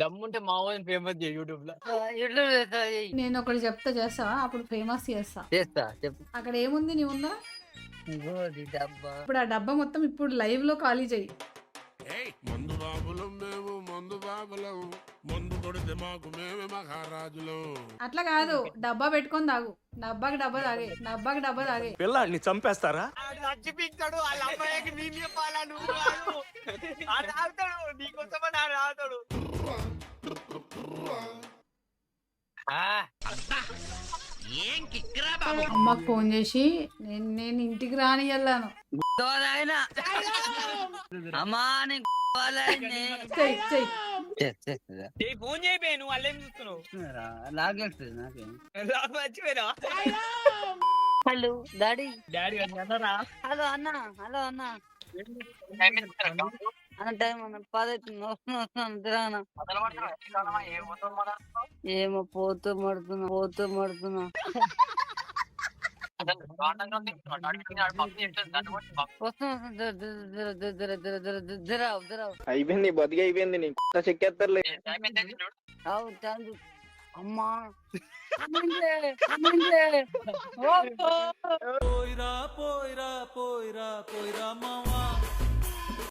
దమ్ముంటే మామూలు famous YouTube లో. నేను ఒకటి చెప్తా, చేస్తావా? అప్పుడు ఫేమస్ చేస్తా. చేస్తా చెప్పు. అక్కడ ఏముంది నీ ఉందా? డబ్బా. ఇప్పుడు ఆ డబ్బా మొత్తం ఇప్పుడు లైవ్ లో ఖాళీ చెయ్యి. మందు బాబులం మేము, మందు బాబులం, మందు కొడితే మాకు మేమే మహారాజులం. అట్లా కాదు, డబ్బా పెట్టుకొని తాగు. డబ్బాకి డబ్బా తాగే, డబ్బాకి డబ్బా తాగే. పిల్లాడిని చంపేస్తారా? చచ్చిపిస్తాడు వాళ్ళ అమ్మాయికి. నీళ్ళు చెప్పాలా నువ్వు? తాగుతాడు నీకోసమని తాగుతాడు. అమ్మకు ఫోన్ చేసి నేను ఇంటికి రానియల్లాను. అమ్మా ఫోన్ చేయిపోయి నువ్వు అల్లేం చూస్తున్నావు? Hello daddy. డాడీ అన్నారా? హలో అన్న. హలో అన్న. అన్న టైం అన్న 10 అవుతుంది. వస్తున్నాను. ఏమో పోతూ మడుతున్నా. అయిపోయింది, బతికి అయిపోయింది. నీ చెక్కేస్తారులే. అమ్మా పోయిరా పోయిరా పోయిరా పోయిరా మావా.